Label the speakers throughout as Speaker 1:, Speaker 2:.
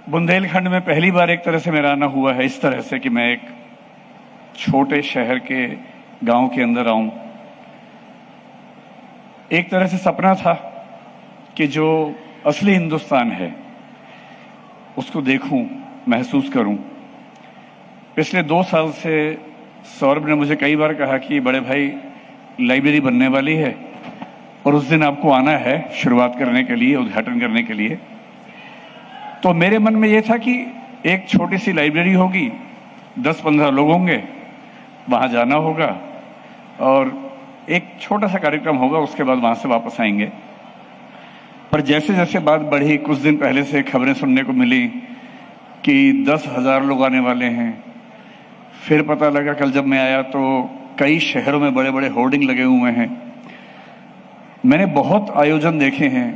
Speaker 1: बुंदेलखंड में पहली बार एक तरह से मेरा आना हुआ है, इस तरह से कि मैं एक छोटे शहर के गांव के अंदर आऊं। एक तरह से सपना था कि जो असली हिंदुस्तान है उसको देखूं, महसूस करूं। पिछले 2 साल से सौरभ ने मुझे कई बार कहा कि बड़े भाई लाइब्रेरी बनने वाली है और उस दिन आपको आना है शुरुआत करने के लिए, उद्घाटन करने के लिए। तो मेरे मन में यह था कि एक छोटी सी लाइब्रेरी होगी, 10-15 लोग होंगे, वहां जाना होगा और एक छोटा सा कार्यक्रम होगा, उसके बाद वहां से वापस आएंगे। पर जैसे जैसे बात बढ़ी, कुछ दिन पहले से खबरें सुनने को मिली कि 10,000 लोग आने वाले हैं। फिर पता लगा, कल जब मैं आया तो कई शहरों में बड़े बड़े होर्डिंग लगे हुए हैं। मैंने बहुत आयोजन देखे हैं,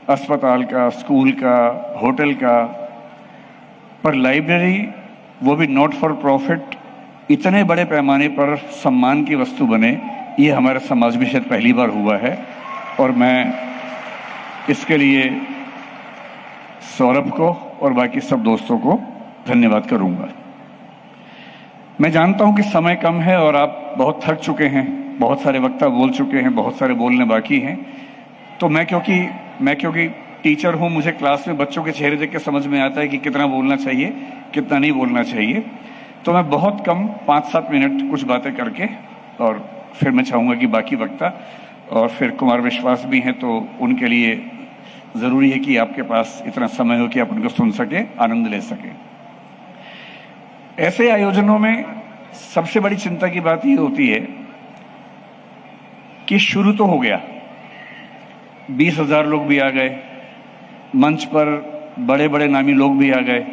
Speaker 1: अस्पताल का, स्कूल का, होटल का, पर लाइब्रेरी, वो भी नॉट फॉर प्रॉफिट, इतने बड़े पैमाने पर सम्मान की वस्तु बने, ये हमारे समाज में शायद पहली बार हुआ है। और मैं इसके लिए सौरभ को और बाकी सब दोस्तों को धन्यवाद करूंगा। मैं जानता हूं कि समय कम है और आप बहुत थक चुके हैं, बहुत सारे वक्ता बोल चुके हैं, बहुत सारे बोलने बाकी हैं। तो मैं क्योंकि टीचर हूं, मुझे क्लास में बच्चों के चेहरे देख के समझ में आता है कि कितना बोलना चाहिए, कितना नहीं बोलना चाहिए। तो मैं बहुत कम 5-7 मिनट कुछ बातें करके, और फिर मैं चाहूंगा कि बाकी वक्ता और फिर कुमार विश्वास भी हैं, तो उनके लिए जरूरी है कि आपके पास इतना समय हो कि आप उनको सुन सके, आनंद ले सके। ऐसे आयोजनों में सबसे बड़ी चिंता की बात यह होती है कि शुरू तो हो गया, 20,000 लोग भी आ गए, मंच पर बड़े बड़े नामी लोग भी आ गए,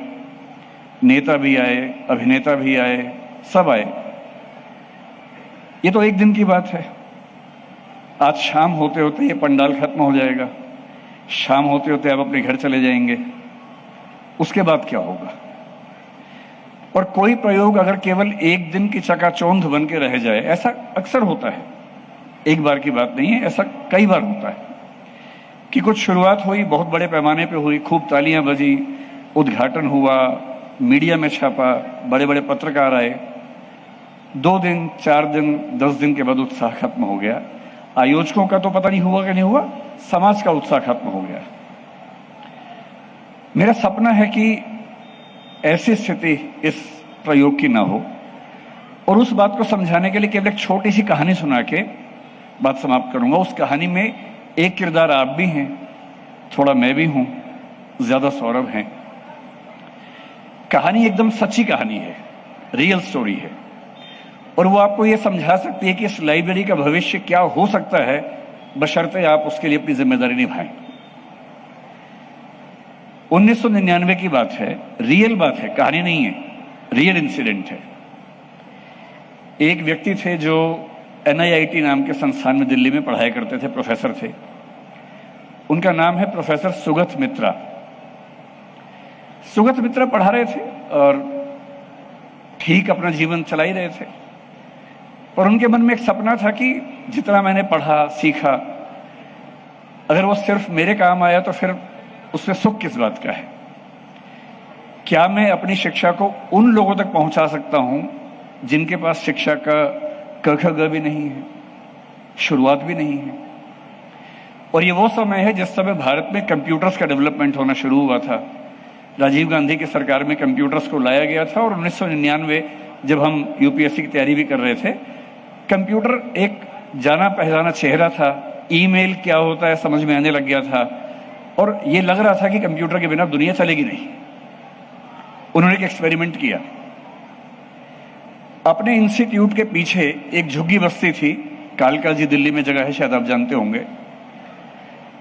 Speaker 1: नेता भी आए, अभिनेता भी आए, सब आए। ये तो एक दिन की बात है। आज शाम होते होते ये पंडाल खत्म हो जाएगा, शाम होते होते आप अपने घर चले जाएंगे। उसके बाद क्या होगा? और कोई प्रयोग अगर केवल एक दिन की चकाचौंध बन के रह जाए, ऐसा अक्सर होता है, एक बार की बात नहीं है, ऐसा कई बार होता है कि कुछ शुरुआत हुई, बहुत बड़े पैमाने पे हुई, खूब तालियां बजी, उद्घाटन हुआ, मीडिया में छापा, बड़े बड़े पत्रकार आए, 2 दिन, 4 दिन, 10 दिन के बाद उत्साह खत्म हो गया। आयोजकों का तो पता नहीं हुआ कि नहीं हुआ, समाज का उत्साह खत्म हो गया। मेरा सपना है कि ऐसी स्थिति इस प्रयोग की ना हो, और उस बात को समझाने के लिए केवल एक छोटी सी कहानी सुना के बात समाप्त करूंगा। उस कहानी में एक किरदार आप भी हैं, थोड़ा मैं भी हूं, ज्यादा सौरभ हैं। कहानी एकदम सच्ची कहानी है, रियल स्टोरी है, और वो आपको ये समझा सकती है कि इस लाइब्रेरी का भविष्य क्या हो सकता है, बशर्ते आप उसके लिए अपनी जिम्मेदारी निभाएं। 1999 की बात है, रियल बात है, कहानी नहीं है, रियल इंसिडेंट है। एक व्यक्ति थे जो NIIT नाम के संस्थान में दिल्ली में पढ़ाया करते थे, प्रोफेसर थे। उनका नाम है प्रोफेसर सुगत मित्रा। सुगत मित्रा पढ़ा रहे थे और ठीक अपना जीवन चला ही रहे थे, पर उनके मन में एक सपना था कि जितना मैंने पढ़ा, सीखा, अगर वो सिर्फ मेरे काम आया तो फिर उसमें सुख किस बात का है? क्या मैं अपनी शिक्षा को उन लोगों तक पहुंचा सकता हूं जिनके पास शिक्षा का क ख ग भी नहीं है, शुरुआत भी नहीं है? और ये वो समय है जिस समय भारत में कंप्यूटर्स का डेवलपमेंट होना शुरू हुआ था। राजीव गांधी की सरकार में कंप्यूटर्स को लाया गया था, और 1999 जब हम UPSC की तैयारी भी कर रहे थे, कंप्यूटर एक जाना पहचाना चेहरा था। ईमेल क्या होता है समझ में आने लग गया था, और ये लग रहा था कि कंप्यूटर के बिना दुनिया चलेगी नहीं। उन्होंने एक एक्सपेरिमेंट किया। अपने इंस्टीट्यूट के पीछे एक झुग्गी बस्ती थी, कालका जी दिल्ली में जगह है, शायद आप जानते होंगे।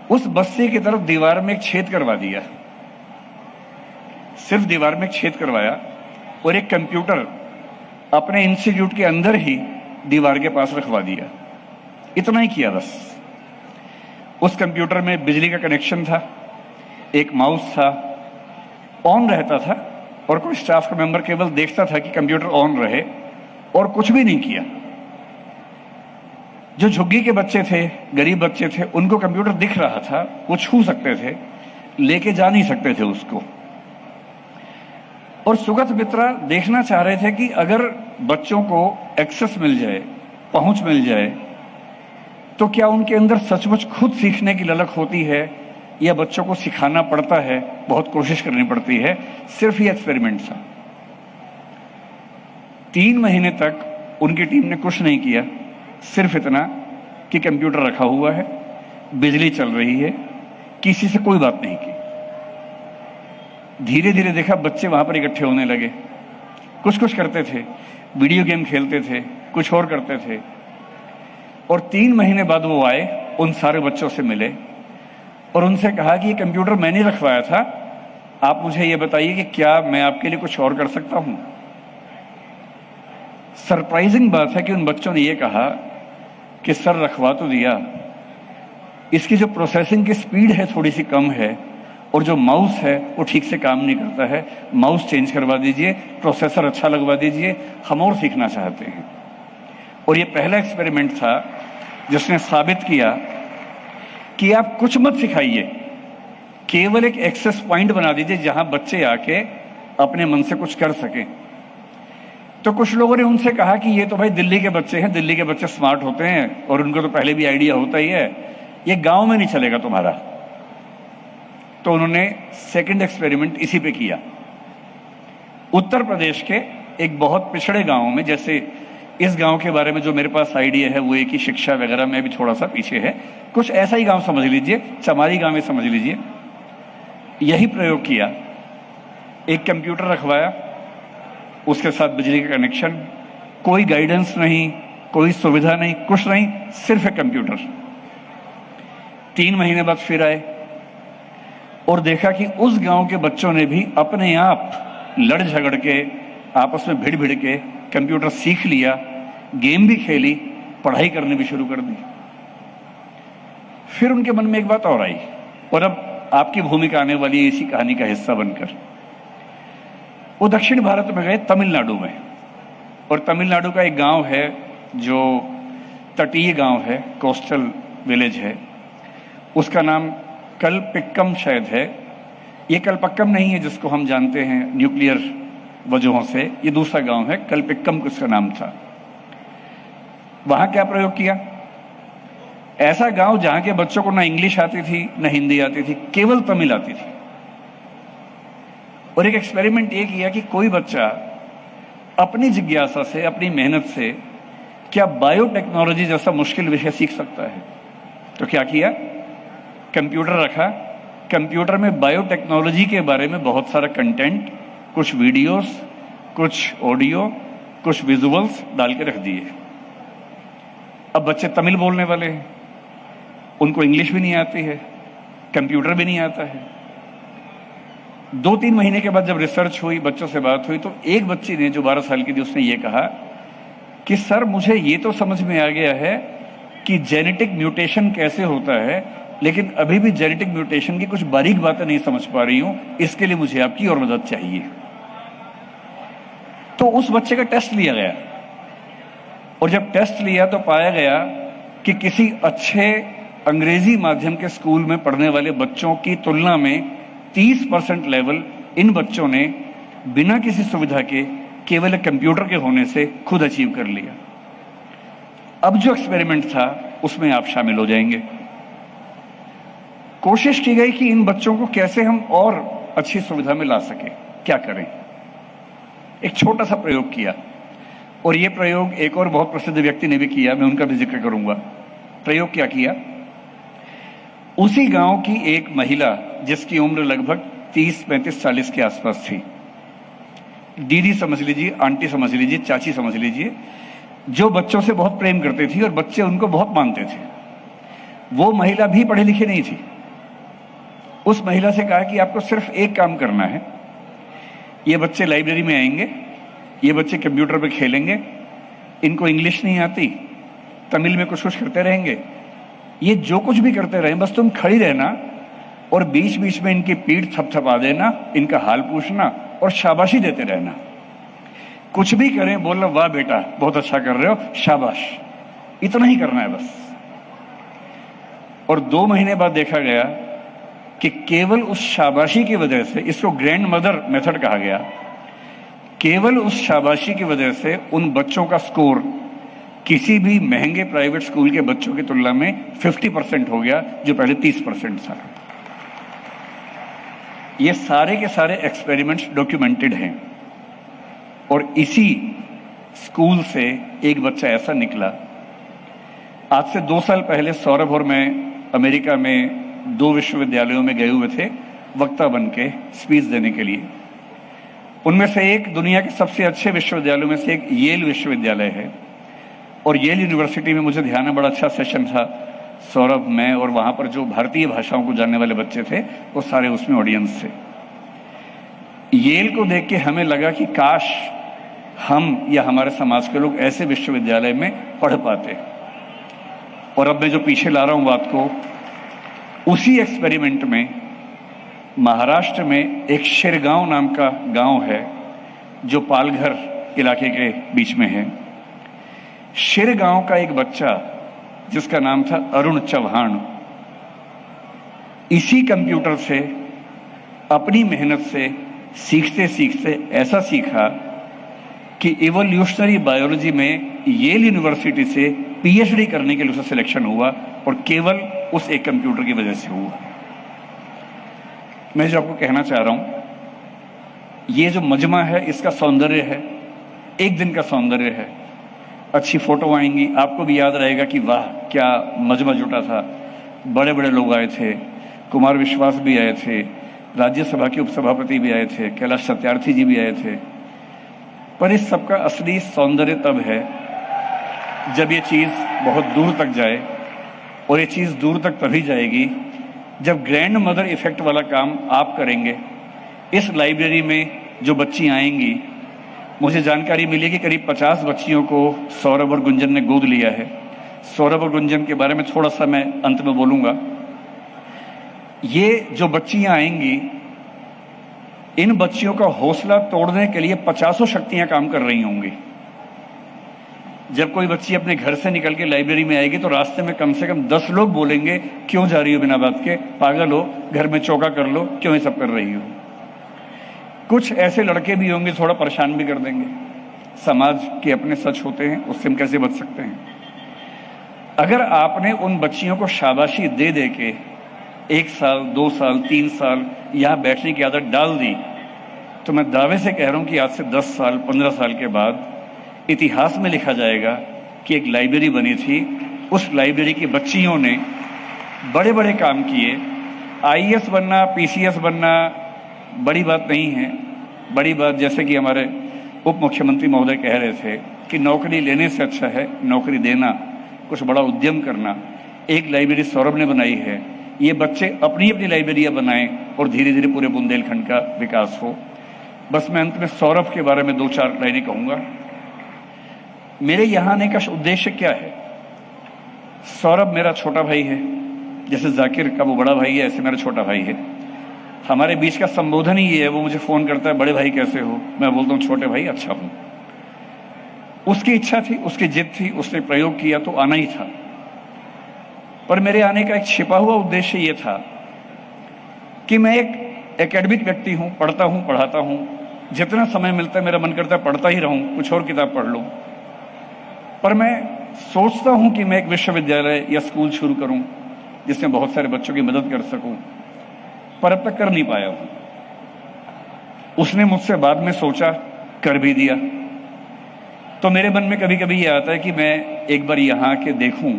Speaker 1: उस बस्ती की तरफ दीवार में एक छेद करवा दिया, सिर्फ दीवार में एक छेद करवाया, और एक कंप्यूटर अपने इंस्टीट्यूट के अंदर ही दीवार के पास रखवा दिया। इतना ही किया बस। उस कंप्यूटर में बिजली का कनेक्शन था, एक माउस था, ऑन रहता था, और कोई स्टाफ का मेंबर केवल देखता था कि कंप्यूटर ऑन रहे, और कुछ भी नहीं किया। जो झुग्गी के बच्चे थे, गरीब बच्चे थे, उनको कंप्यूटर दिख रहा था, वो छू सकते थे, लेके जा नहीं सकते थे उसको। और सुगत मित्रा देखना चाह रहे थे कि अगर बच्चों को एक्सेस मिल जाए, पहुंच मिल जाए, तो क्या उनके अंदर सचमुच खुद सीखने की ललक होती है या बच्चों को सिखाना पड़ता है, बहुत कोशिश करनी पड़ती है। सिर्फ ये एक्सपेरिमेंट था। 3 महीने तक उनकी टीम ने कुछ नहीं किया, सिर्फ इतना कि कंप्यूटर रखा हुआ है, बिजली चल रही है, किसी से कोई बात नहीं की। धीरे धीरे देखा बच्चे वहां पर इकट्ठे होने लगे, कुछ कुछ करते थे, वीडियो गेम खेलते थे, कुछ और करते थे। और 3 महीने बाद वो आए, उन सारे बच्चों से मिले और उनसे कहा कि ये कंप्यूटर मैंने रखवाया था, आप मुझे ये बताइए कि क्या मैं आपके लिए कुछ और कर सकता हूं। सरप्राइजिंग बात है कि उन बच्चों ने ये कहा कि सर रखवा तो दिया, इसकी जो प्रोसेसिंग की स्पीड है थोड़ी सी कम है और जो माउस है वो ठीक से काम नहीं करता है, माउस चेंज करवा दीजिए, प्रोसेसर अच्छा लगवा दीजिए, हम और सीखना चाहते हैं। और ये पहला एक्सपेरिमेंट था जिसने साबित किया कि आप कुछ मत सिखाइए, केवल एक एक्सेस पॉइंट बना दीजिए जहां बच्चे आके अपने मन से कुछ कर सकें। तो कुछ लोगों ने उनसे कहा कि ये तो भाई दिल्ली के बच्चे हैं, दिल्ली के बच्चे स्मार्ट होते हैं और उनको तो पहले भी आइडिया होता ही है, ये गांव में नहीं चलेगा तुम्हारा। तो उन्होंने सेकंड एक्सपेरिमेंट इसी पे किया। उत्तर प्रदेश के एक बहुत पिछड़े गांव में, जैसे इस गांव के बारे में जो मेरे पास आइडिया है वो एक ही शिक्षा वगैरह में भी थोड़ा सा पीछे है, कुछ ऐसा ही गांव समझ लीजिए, चमारी गांव में समझ लीजिए। यही प्रयोग किया, एक कंप्यूटर रखवाया, उसके साथ बिजली का कनेक्शन, कोई गाइडेंस नहीं, कोई सुविधा नहीं, कुछ नहीं, सिर्फ एक कंप्यूटर। 3 महीने बाद फिर आए और देखा कि उस गांव के बच्चों ने भी अपने आप लड़ झगड़ के, आपस में भिड़ भिड़ के कंप्यूटर सीख लिया, गेम भी खेली, पढ़ाई करनी भी शुरू कर दी। फिर उनके मन में एक बात और आई, और अब आपकी भूमिका आने वाली इसी कहानी का हिस्सा बनकर। वो दक्षिण भारत में गए, तमिलनाडु में, और तमिलनाडु का एक गांव है जो तटीय गांव है, कोस्टल विलेज है, उसका नाम कलपिक्कम शायद है। ये कलपक्कम नहीं है जिसको हम जानते हैं न्यूक्लियर वजहों से, ये दूसरा गांव है, कलपिक्कम उसका नाम था। वहां क्या प्रयोग किया? ऐसा गांव जहां के बच्चों को ना इंग्लिश आती थी, ना हिंदी आती थी, केवल तमिल आती थी। और एक एक्सपेरिमेंट ये किया कि कोई बच्चा अपनी जिज्ञासा से, अपनी मेहनत से क्या बायोटेक्नोलॉजी जैसा मुश्किल विषय सीख सकता है। तो क्या किया? कंप्यूटर रखा, कंप्यूटर में बायोटेक्नोलॉजी के बारे में बहुत सारा कंटेंट, कुछ वीडियोस, कुछ ऑडियो, कुछ विजुअल्स डाल के रख दिए। अब बच्चे तमिल बोलने वाले हैं, उनको इंग्लिश भी नहीं आती है, कंप्यूटर भी नहीं आता है। 2-3 महीने के बाद जब रिसर्च हुई, बच्चों से बात हुई, तो एक बच्ची ने जो 12 साल की थी, उसने ये कहा कि सर मुझे ये तो समझ में आ गया है कि जेनेटिक म्यूटेशन कैसे होता है, लेकिन अभी भी जेनेटिक म्यूटेशन की कुछ बारीक बातें नहीं समझ पा रही हूं, इसके लिए मुझे आपकी और मदद चाहिए। तो उस बच्चे का टेस्ट लिया गया, और जब टेस्ट लिया तो पाया गया कि किसी अच्छे अंग्रेजी माध्यम के स्कूल में पढ़ने वाले बच्चों की तुलना में 30% लेवल इन बच्चों ने बिना किसी सुविधा के, केवल कंप्यूटर के होने से खुद अचीव कर लिया। अब जो एक्सपेरिमेंट था उसमें आप शामिल हो जाएंगे। कोशिश की गई कि इन बच्चों को कैसे हम और अच्छी सुविधा में ला सके, क्या करें। एक छोटा सा प्रयोग किया, और यह प्रयोग एक और बहुत प्रसिद्ध व्यक्ति ने भी किया, मैं उनका भी जिक्र करूंगा। प्रयोग क्या किया? उसी गांव की एक महिला जिसकी उम्र लगभग 30-35-40 के आसपास थी, दीदी समझ लीजिए, आंटी समझ लीजिए, चाची समझ लीजिए, जो बच्चों से बहुत प्रेम करती थी और बच्चे उनको बहुत मानते थे। वो महिला भी पढ़ी लिखी नहीं थी। उस महिला से कहा कि आपको सिर्फ एक काम करना है, ये बच्चे लाइब्रेरी में आएंगे, ये बच्चे कंप्यूटर पे खेलेंगे, इनको इंग्लिश नहीं आती, तमिल में कुछ कुछ करते रहेंगे, ये जो कुछ भी करते रहें, बस तुम खड़ी रहना और बीच बीच में इनकी पीठ थपथपा देना, इनका हाल पूछना और शाबाशी देते रहना। कुछ भी करें बोलना वाह बेटा बहुत अच्छा कर रहे हो, शाबाश, इतना ही करना है बस। और 2 महीने बाद देखा गया कि केवल उस शाबाशी की वजह से, इसको ग्रैंड मदर मेथड कहा गया, केवल उस शाबाशी की वजह से उन बच्चों का स्कोर किसी भी महंगे प्राइवेट स्कूल के बच्चों की तुलना में 50% हो गया, जो पहले 30% था। ये सारे के सारे एक्सपेरिमेंट्स डॉक्यूमेंटेड हैं और इसी स्कूल से एक बच्चा ऐसा निकला। आज से 2 साल पहले सौरभ और मैं अमेरिका में 2 विश्वविद्यालयों में गए हुए थे वक्ता बन के स्पीच देने के लिए। उनमें से एक दुनिया के सबसे अच्छे विश्वविद्यालयों में से एक येल विश्वविद्यालय है और येल यूनिवर्सिटी में मुझे ध्यान है बड़ा अच्छा सेशन था। सौरभ, मैं और वहां पर जो भारतीय भाषाओं को जानने वाले बच्चे थे वो सारे उसमें ऑडियंस थे। येल को देख के हमें लगा कि काश हम या हमारे समाज के लोग ऐसे विश्वविद्यालय में पढ़ पाते। और अब मैं जो पीछे ला रहा हूं बात को, उसी एक्सपेरिमेंट में महाराष्ट्र में एक शिरगांव नाम का गांव है जो पालघर इलाके के बीच में है। शिरगांव का एक बच्चा जिसका नाम था अरुण चौहान, इसी कंप्यूटर से अपनी मेहनत से सीखते सीखते ऐसा सीखा कि इवोल्यूशनरी बायोलॉजी में येल यूनिवर्सिटी से पीएचडी करने के लिए उसका सिलेक्शन हुआ और केवल उस एक कंप्यूटर की वजह से हुआ। मैं जो आपको कहना चाह रहा हूं, ये जो मजमा है इसका सौंदर्य है, एक दिन का सौंदर्य है। अच्छी फोटो आएंगी, आपको भी याद रहेगा कि वाह क्या मजमा जुटा था। बड़े बड़े लोग आए थे, कुमार विश्वास भी आए थे, राज्यसभा के उपसभापति भी आए थे, कैलाश सत्यार्थी जी भी आए थे। पर इस सबका असली सौंदर्य तब है जब ये चीज बहुत दूर तक जाए, और ये चीज दूर तक तभी जाएगी जब ग्रैंड मदर इफेक्ट वाला काम आप करेंगे। इस लाइब्रेरी में जो बच्ची आएंगी, मुझे जानकारी मिली कि करीब 50 बच्चियों को सौरभ और गुंजन ने गोद लिया है। सौरभ और गुंजन के बारे में थोड़ा सा मैं अंत में बोलूंगा। ये जो बच्चियां आएंगी, इन बच्चियों का हौसला तोड़ने के लिए 50 शक्तियां काम कर रही होंगी। जब कोई बच्ची अपने घर से निकल के लाइब्रेरी में आएगी तो रास्ते में कम से कम 10 लोग बोलेंगे, क्यों जा रही हो बिना बात के, पागल हो, घर में चौका कर लो, क्यों ये सब कर रही हो। कुछ ऐसे लड़के भी होंगे थोड़ा परेशान भी कर देंगे। समाज के अपने सच होते हैं, उससे हम कैसे बच सकते हैं। अगर आपने उन बच्चियों को शाबाशी दे दे के 1 साल 2 साल 3 साल यहां बैठने की आदत डाल दी, तो मैं दावे से कह रहा हूं कि आज से 10 साल 15 साल के बाद इतिहास में लिखा जाएगा कि एक लाइब्रेरी बनी थी, उस लाइब्रेरी की बच्चियों ने बड़े बड़े काम किए। आईएएस बनना, पीसीएस बनना बड़ी बात नहीं है। बड़ी बात, जैसे कि हमारे उप मुख्यमंत्री महोदय कह रहे थे, कि नौकरी लेने से अच्छा है नौकरी देना, कुछ बड़ा उद्यम करना। एक लाइब्रेरी सौरभ ने बनाई है, ये बच्चे अपनी अपनी लाइब्रेरियां बनाएं और धीरे धीरे पूरे बुंदेलखंड का विकास हो। बस मैं अंत में सौरभ के बारे में 2-4 लाइनें कहूंगा। मेरे यहां आने का उद्देश्य क्या है। सौरभ मेरा छोटा भाई है, जैसे जाकिर का वो बड़ा भाई है, ऐसे मेरा छोटा भाई है। हमारे बीच का संबोधन ही ये है, वो मुझे फोन करता है, बड़े भाई कैसे हो, मैं बोलता हूँ छोटे भाई अच्छा हूं। उसकी इच्छा थी, उसकी जिद थी, उसने प्रयोग किया तो आना ही था। पर मेरे आने का एक छिपा हुआ उद्देश्य ये था कि मैं एक एकेडमिक व्यक्ति हूं, पढ़ता हूं, पढ़ाता हूं। जितना समय मिलता है मेरा मन करता है पढ़ता ही रहूं, कुछ और किताब पढ़ लूं। पर मैं सोचता हूं कि मैं एक विश्वविद्यालय या स्कूल शुरू करूं जिसमें बहुत सारे बच्चों की मदद कर सकूं, पर अब तक कर नहीं पाया हूं। उसने मुझसे बाद में सोचा, कर भी दिया। तो मेरे मन में कभी कभी ये आता है कि मैं एक बार यहां के देखूं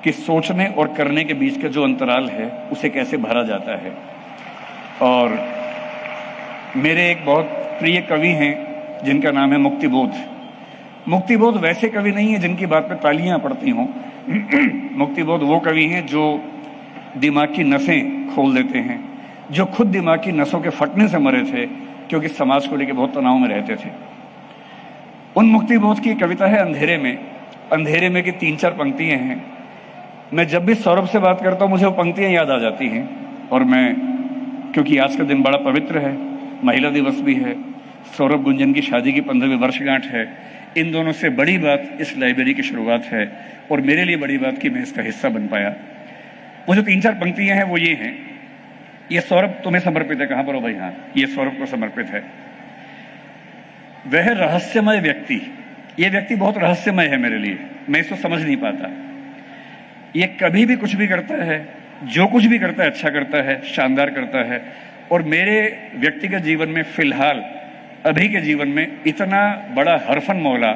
Speaker 1: कि सोचने और करने के बीच का जो अंतराल है उसे कैसे भरा जाता है। और मेरे एक बहुत प्रिय कवि हैं जिनका नाम है मुक्तिबोध। मुक्तिबोध वैसे कवि नहीं है जिनकी बात पे तालियां पड़ती हों। मुक्तिबोध वो कवि हैं जो दिमाग की नसें खोल देते हैं, जो खुद दिमाग की नसों के फटने से मरे थे क्योंकि समाज को लेकर बहुत तनाव में रहते थे। उन मुक्तिबोध की कविता है अंधेरे में। अंधेरे में की 3-4 पंक्तियां हैं। मैं जब भी सौरभ से बात करता हूं मुझे वो पंक्तियां याद आ जाती हैं। और मैं, क्योंकि आज का दिन बड़ा पवित्र है, महिला दिवस भी है, सौरभ गुंजन की शादी की 15वीं वर्षगांठ है, इन दोनों से बड़ी बात इस लाइब्रेरी की शुरुआत है और मेरे लिए बड़ी बात कि मैं इसका हिस्सा बन पाया। वो जो 3-4 पंक्तियां हैं वो ये हैं। ये सौरभ तुम्हें समर्पित है। कहां पर हो भाई? हाँ, ये सौरभ को समर्पित है। वह रहस्यमय व्यक्ति, ये व्यक्ति बहुत रहस्यमय है मेरे लिए, मैं इसको समझ नहीं पाता। ये कभी भी कुछ भी करता है, जो कुछ भी करता है अच्छा करता है, शानदार करता है। और मेरे व्यक्तिगत जीवन में फिलहाल अभी के जीवन में इतना बड़ा हरफन मौला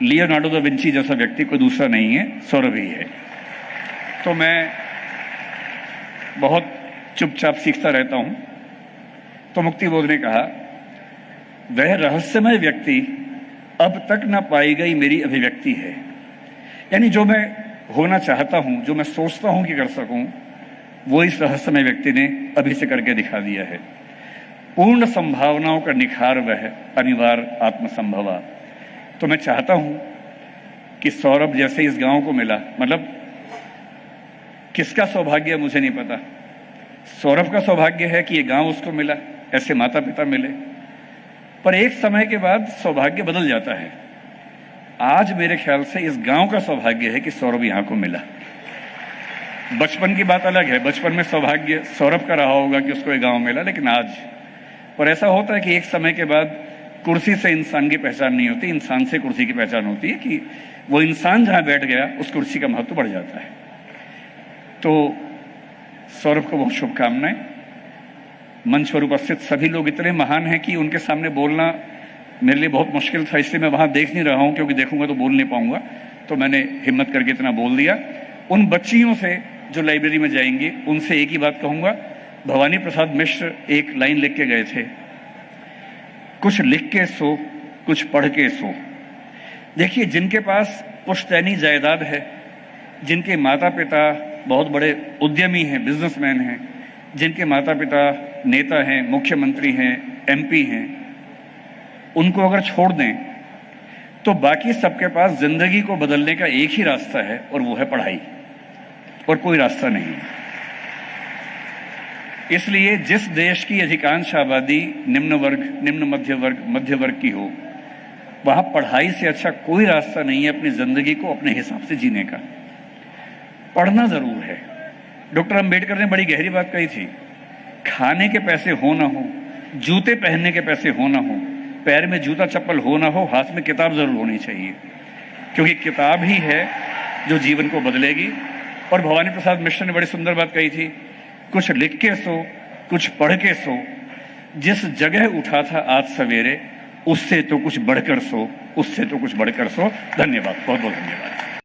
Speaker 1: लियोनार्डो दा विंची जैसा व्यक्ति कोई दूसरा नहीं है, सौरभ ही है। तो मैं बहुत चुपचाप सीखता रहता हूं। तो मुक्तिबोध ने कहा, वह रहस्यमय व्यक्ति अब तक न पाई गई मेरी अभिव्यक्ति है। यानी जो मैं होना चाहता हूं, जो मैं सोचता हूं कि कर सकूं, वो इस रहस्यमय व्यक्ति ने अभी से करके दिखा दिया है। पूर्ण संभावनाओं का निखार वह अनिवार्य आत्मसंभवा। तो मैं चाहता हूं कि सौरभ जैसे इस गांव को मिला, मतलब किसका सौभाग्य मुझे नहीं पता, सौरभ का सौभाग्य है कि ये गांव उसको मिला, ऐसे माता पिता मिले। पर एक समय के बाद सौभाग्य बदल जाता है। आज मेरे ख्याल से इस गांव का सौभाग्य है कि सौरभ यहां को मिला। बचपन की बात अलग है, बचपन में सौभाग्य सौरभ का रहा होगा कि उसको ये गांव मिला, लेकिन आज पर ऐसा होता है कि एक समय के बाद कुर्सी से इंसान की पहचान नहीं होती, इंसान से कुर्सी की पहचान होती है कि वो इंसान जहां बैठ गया उस कुर्सी का महत्व बढ़ जाता है। तो सौरभ को बहुत शुभकामनाएं। मंच पर उपस्थित सभी लोग इतने महान हैं कि उनके सामने बोलना मेरे लिए बहुत मुश्किल था, इसलिए मैं वहां देख नहीं रहा हूं, क्योंकि देखूंगा तो बोल नहीं पाऊंगा। तो मैंने हिम्मत करके इतना बोल दिया। उन बच्चियों से जो लाइब्रेरी में जाएंगी उनसे एक ही बात कहूंगा। भवानी प्रसाद मिश्र एक लाइन लिख के गए थे, कुछ लिख के सो, कुछ पढ़ के सो। देखिए, जिनके पास पुश्तैनी जायदाद है, जिनके माता पिता बहुत बड़े उद्यमी हैं, बिजनेसमैन हैं, जिनके माता पिता नेता हैं, मुख्यमंत्री हैं, एमपी हैं, उनको अगर छोड़ दें तो बाकी सबके पास जिंदगी को बदलने का एक ही रास्ता है, और वो है पढ़ाई, और कोई रास्ता नहीं। इसलिए जिस देश की अधिकांश आबादी निम्न वर्ग, निम्न मध्य वर्ग की हो, वहां पढ़ाई से अच्छा कोई रास्ता नहीं है अपनी जिंदगी को अपने हिसाब से जीने का। पढ़ना जरूर है। डॉक्टर अंबेडकर ने बड़ी गहरी बात कही थी, खाने के पैसे हो ना हो, जूते पहनने के पैसे हो ना हो, पैर में जूता चप्पल हो ना हो, हाथ में किताब जरूर होनी चाहिए, क्योंकि किताब ही है जो जीवन को बदलेगी। और भवानी प्रसाद मिश्र ने बड़ी सुंदर बात कही थी, कुछ लिख के सो, कुछ पढ़ के सो, जिस जगह उठा था आज सवेरे, उससे तो कुछ बढ़कर सो, उससे तो कुछ बढ़कर सो। धन्यवाद, बहुत बहुत धन्यवाद।